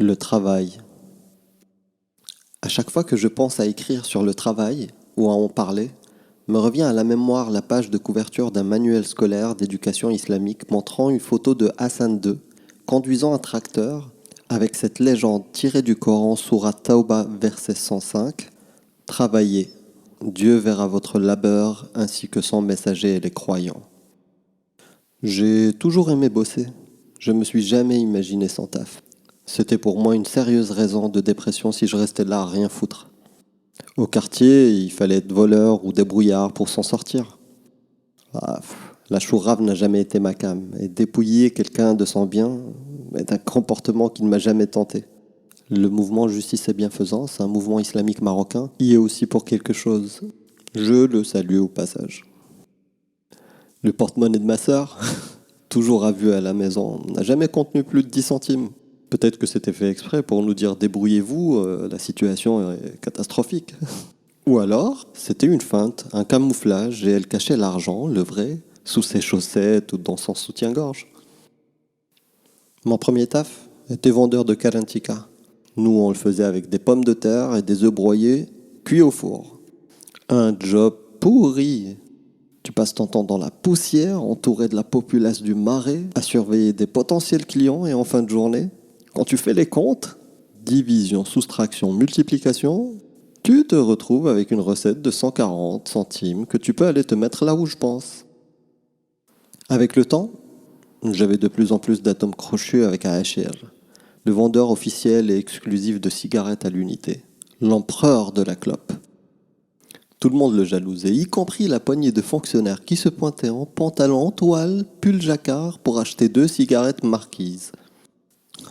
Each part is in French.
Le travail. À chaque fois que je pense à écrire sur le travail ou à en parler, me revient à la mémoire la page de couverture d'un manuel scolaire d'éducation islamique montrant une photo de Hassan II conduisant un tracteur avec cette légende tirée du Coran Surat Tauba verset 105 « Travaillez, Dieu verra votre labeur ainsi que son messager et les croyants ». J'ai toujours aimé bosser. Je me suis jamais imaginé sans taf. C'était pour moi une sérieuse raison de dépression si je restais là à rien foutre. Au quartier, il fallait être voleur ou débrouillard pour s'en sortir. La chourave n'a jamais été ma came, et dépouiller quelqu'un de son bien est un comportement qui ne m'a jamais tenté. Le mouvement Justice et Bienfaisance, un mouvement islamique marocain, y est aussi pour quelque chose. Je le salue au passage. Le porte-monnaie de ma sœur, toujours à vue à la maison, n'a jamais contenu plus de 10 centimes. Peut-être que c'était fait exprès pour nous dire débrouillez-vous, la situation est catastrophique. Ou alors, c'était une feinte, un camouflage, et elle cachait l'argent, le vrai, sous ses chaussettes ou dans son soutien-gorge. Mon premier taf était vendeur de karantika. Nous, on le faisait avec des pommes de terre et des œufs broyés, cuits au four. Un job pourri. Tu passes ton temps dans la poussière, entouré de la populace du marais, à surveiller des potentiels clients et en fin de journée, quand tu fais les comptes, division, soustraction, multiplication, tu te retrouves avec une recette de 140 centimes que tu peux aller te mettre là où je pense. Avec le temps, j'avais de plus en plus d'atomes crochus avec AHR, le vendeur officiel et exclusif de cigarettes à l'unité, l'empereur de la clope. Tout le monde le jalousait, y compris la poignée de fonctionnaires qui se pointaient en pantalon en toile, pull jacquard pour acheter 2 cigarettes marquises.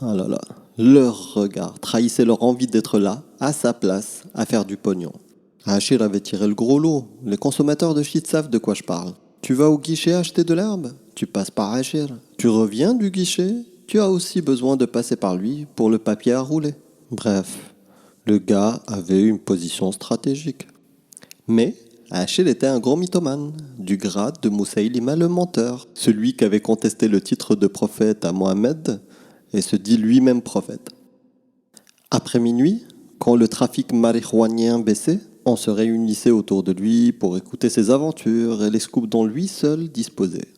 Ah là là, leur regard trahissait leur envie d'être là, à sa place, à faire du pognon. Achir avait tiré le gros lot. Les consommateurs de shit savent de quoi je parle. Tu vas au guichet acheter de l'herbe, tu passes par Achir. Tu reviens du guichet, tu as aussi besoin de passer par lui pour le papier à rouler. Bref, le gars avait une position stratégique. Mais Achir était un gros mythomane, du grade de Moussaïlima le menteur, celui qui avait contesté le titre de prophète à Mohammed et se dit lui-même prophète. Après minuit, quand le trafic marijuanien baissait, on se réunissait autour de lui pour écouter ses aventures et les scoops dont lui seul disposait.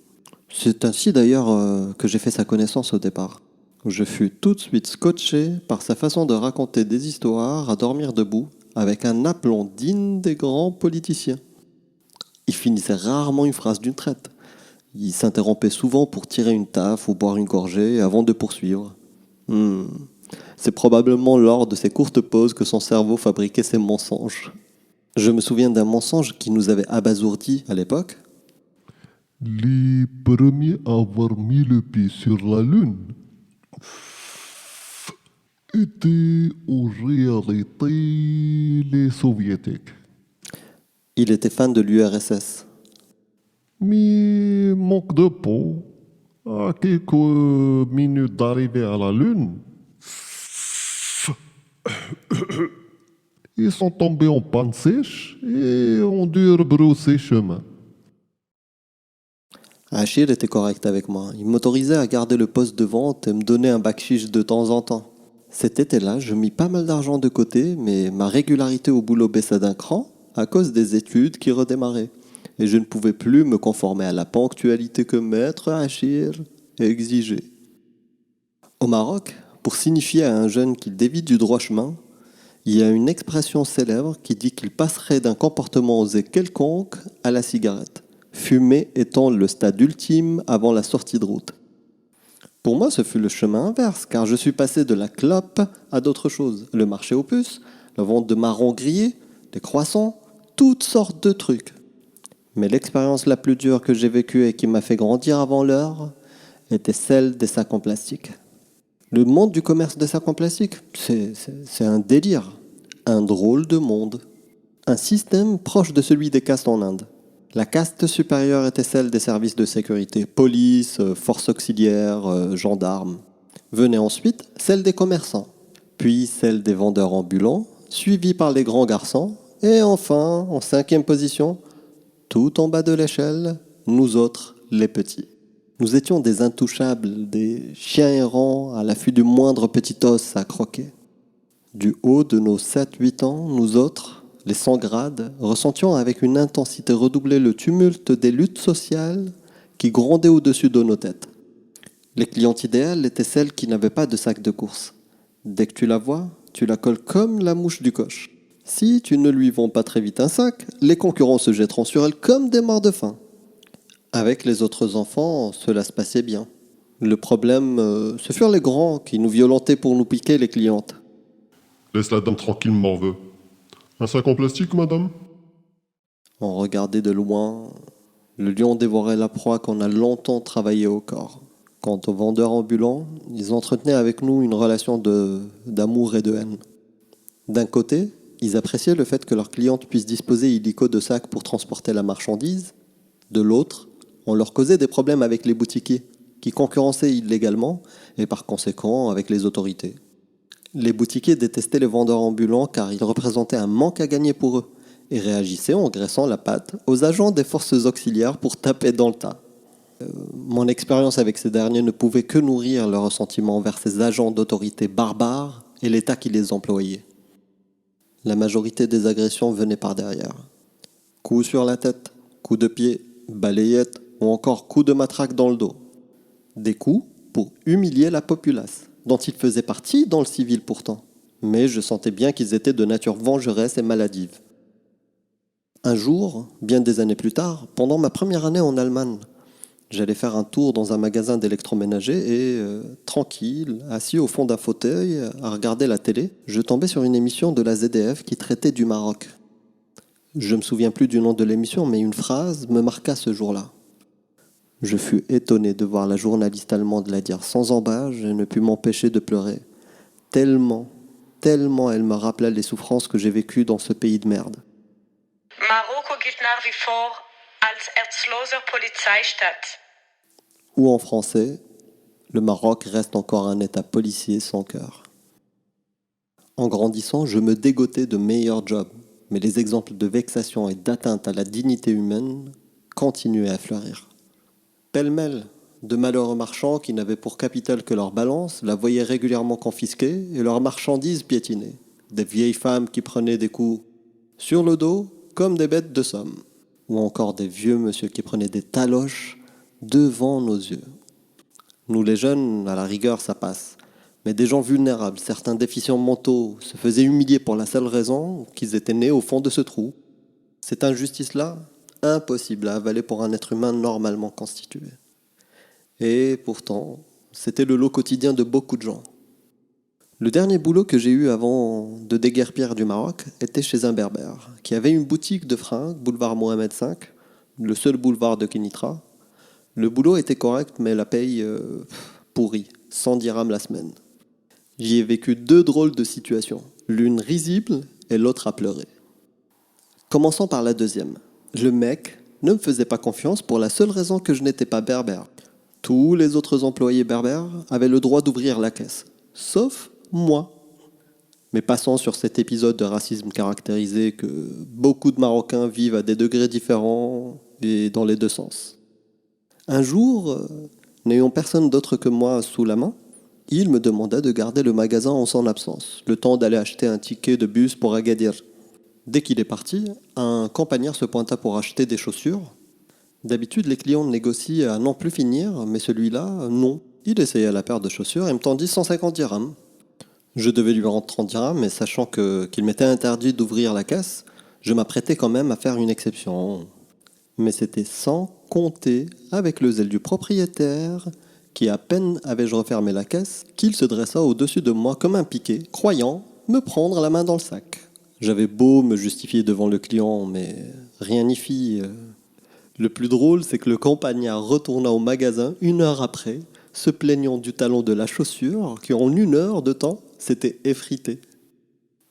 C'est ainsi d'ailleurs que j'ai fait sa connaissance au départ. Je fus tout de suite scotché par sa façon de raconter des histoires à dormir debout avec un aplomb digne des grands politiciens. Il finissait rarement une phrase d'une traite. Il s'interrompait souvent pour tirer une taffe ou boire une gorgée avant de poursuivre. C'est probablement lors de ces courtes pauses que son cerveau fabriquait ses mensonges. Je me souviens d'un mensonge qui nous avait abasourdis à l'époque. Les premiers à avoir mis le pied sur la Lune étaient en réalité les Soviétiques. Il était fan de l'URSS. Mais manque de peau, à quelques minutes d'arriver à la Lune, ils sont tombés en panne sèche et ont dû rebrousser chemin. Achille était correct avec moi. Il m'autorisait à garder le poste de vente et me donnait un bakshish de temps en temps. Cet été-là, je mis pas mal d'argent de côté, mais ma régularité au boulot baissa d'un cran à cause des études qui redémarraient. Et je ne pouvais plus me conformer à la ponctualité que maître Achille exigeait. Au Maroc, pour signifier à un jeune qu'il dévie du droit chemin, il y a une expression célèbre qui dit qu'il passerait d'un comportement osé quelconque à la cigarette. Fumer étant le stade ultime avant la sortie de route. Pour moi, ce fut le chemin inverse, car je suis passé de la clope à d'autres choses. Le marché aux puces, la vente de marrons grillés, des croissants, toutes sortes de trucs. Mais l'expérience la plus dure que j'ai vécue et qui m'a fait grandir avant l'heure était celle des sacs en plastique. Le monde du commerce des sacs en plastique, c'est un délire, un drôle de monde. Un système proche de celui des castes en Inde. La caste supérieure était celle des services de sécurité, police, forces auxiliaires, gendarmes. Venait ensuite celle des commerçants, puis celle des vendeurs ambulants, suivie par les grands garçons, et enfin, en 5e position, tout en bas de l'échelle, nous autres, les petits. Nous étions des intouchables, des chiens errants à l'affût du moindre petit os à croquer. Du haut de nos 7-8 ans, nous autres, les sans grades, ressentions avec une intensité redoublée le tumulte des luttes sociales qui grondaient au-dessus de nos têtes. Les clientes idéales étaient celles qui n'avaient pas de sac de course. Dès que tu la vois, tu la colles comme la mouche du coche. Si tu ne lui vends pas très vite un sac, les concurrents se jetteront sur elle comme des morts de faim. Avec les autres enfants, cela se passait bien. Le problème, ce furent les grands qui nous violentaient pour nous piquer les clientes. Laisse la dame tranquille, morveux. Un sac en plastique, madame? On regardait de loin. Le lion dévorait la proie qu'on a longtemps travaillé au corps. Quant aux vendeurs ambulants, ils entretenaient avec nous une relation d'amour et de haine. D'un côté, ils appréciaient le fait que leurs clientes puissent disposer illico de sacs pour transporter la marchandise. De l'autre, on leur causait des problèmes avec les boutiquiers, qui concurrençaient illégalement et par conséquent avec les autorités. Les boutiquiers détestaient les vendeurs ambulants car ils représentaient un manque à gagner pour eux et réagissaient en graissant la patte aux agents des forces auxiliaires pour taper dans le tas. Mon expérience avec ces derniers ne pouvait que nourrir le ressentiment envers ces agents d'autorité barbares et l'État qui les employait. La majorité des agressions venaient par derrière. Coups sur la tête, coups de pied, balayettes ou encore coups de matraque dans le dos. Des coups pour humilier la populace, dont ils faisaient partie dans le civil pourtant. Mais je sentais bien qu'ils étaient de nature vengeresse et maladive. Un jour, bien des années plus tard, pendant ma première année en Allemagne, j'allais faire un tour dans un magasin d'électroménager et, tranquille, assis au fond d'un fauteuil, à regarder la télé, je tombais sur une émission de la ZDF qui traitait du Maroc. Je ne me souviens plus du nom de l'émission, mais une phrase me marqua ce jour-là. Je fus étonné de voir la journaliste allemande la dire sans embâche et ne pus m'empêcher de pleurer. Tellement elle me rappela les souffrances que j'ai vécues dans ce pays de merde. Marokko gilt nach wie vor als herzloser Polizeistaat. Ou en français, le Maroc reste encore un état policier sans cœur. En grandissant, je me dégotais de meilleurs jobs, mais les exemples de vexation et d'atteinte à la dignité humaine continuaient à fleurir. Pêle-mêle, de malheureux marchands qui n'avaient pour capital que leur balance, la voyaient régulièrement confisquée et leurs marchandises piétinées. Des vieilles femmes qui prenaient des coups sur le dos comme des bêtes de somme. Ou encore des vieux monsieur qui prenaient des taloches devant nos yeux. Nous les jeunes, à la rigueur, ça passe. Mais des gens vulnérables, certains déficients mentaux, se faisaient humilier pour la seule raison qu'ils étaient nés au fond de ce trou. Cette injustice-là, impossible à avaler pour un être humain normalement constitué. Et pourtant, c'était le lot quotidien de beaucoup de gens. Le dernier boulot que j'ai eu avant de déguerpir du Maroc était chez un berbère, qui avait une boutique de fringues, boulevard Mohamed V, le seul boulevard de Kénitra. Le boulot était correct, mais la paye pourrie, 100 dirhams la semaine. J'y ai vécu 2 drôles de situations, l'une risible et l'autre à pleurer. Commençons par la deuxième. Le mec ne me faisait pas confiance pour la seule raison que je n'étais pas berbère. Tous les autres employés berbères avaient le droit d'ouvrir la caisse, sauf moi. Mais passons sur cet épisode de racisme caractérisé que beaucoup de Marocains vivent à des degrés différents et dans les deux sens. Un jour, n'ayant personne d'autre que moi sous la main, il me demanda de garder le magasin en son absence, le temps d'aller acheter un ticket de bus pour Agadir. Dès qu'il est parti, un campagnard se pointa pour acheter des chaussures. D'habitude, les clients négocient à n'en plus finir, mais celui-là, non. Il essaya la paire de chaussures et me tendit 150 dirhams. Je devais lui rendre 30 dirhams, mais sachant qu'il m'était interdit d'ouvrir la caisse, je m'apprêtais quand même à faire une exception. Mais c'était sans compter avec le zèle du propriétaire, qui à peine avais-je refermé la caisse, qu'il se dressa au-dessus de moi comme un piquet, croyant me prendre la main dans le sac. J'avais beau me justifier devant le client, mais rien n'y fit. Le plus drôle, c'est que le campagnard retourna au magasin 1 heure après, se plaignant du talon de la chaussure, qui en 1 heure de temps s'était effrité.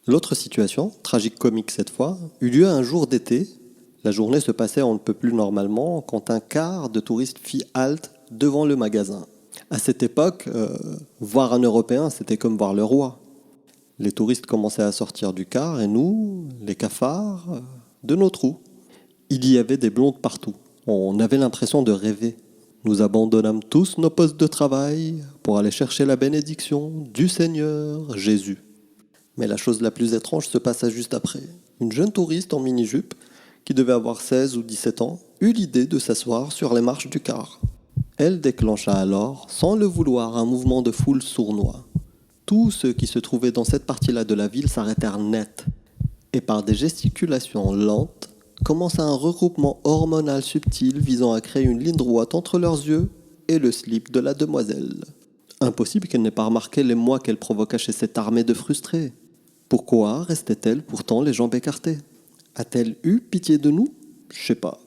L'autre situation, tragique-comique cette fois, eut lieu un jour d'été. La journée se passait on ne peut plus normalement quand un quart de touristes fit halte devant le magasin. À cette époque, voir un Européen, c'était comme voir le roi. Les touristes commençaient à sortir du car et nous, les cafards, de nos trous. Il y avait des blondes partout. On avait l'impression de rêver. Nous abandonnâmes tous nos postes de travail pour aller chercher la bénédiction du Seigneur Jésus. Mais la chose la plus étrange se passa juste après. Une jeune touriste en mini-jupe, qui devait avoir 16 ou 17 ans, eut l'idée de s'asseoir sur les marches du car. Elle déclencha alors, sans le vouloir, un mouvement de foule sournois. Tous ceux qui se trouvaient dans cette partie-là de la ville s'arrêtèrent net, et par des gesticulations lentes, commença un regroupement hormonal subtil visant à créer une ligne droite entre leurs yeux et le slip de la demoiselle. Impossible qu'elle n'ait pas remarqué l'émoi qu'elle provoqua chez cette armée de frustrés. Pourquoi restait-elle pourtant les jambes écartées? A-t-elle eu pitié de nous? Je sais pas.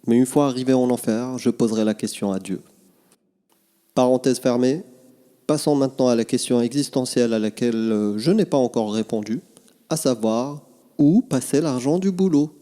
Mais une fois arrivé en enfer, je poserai la question à Dieu. Parenthèse fermée. Passons maintenant à la question existentielle à laquelle je n'ai pas encore répondu, à savoir, où passait l'argent du boulot?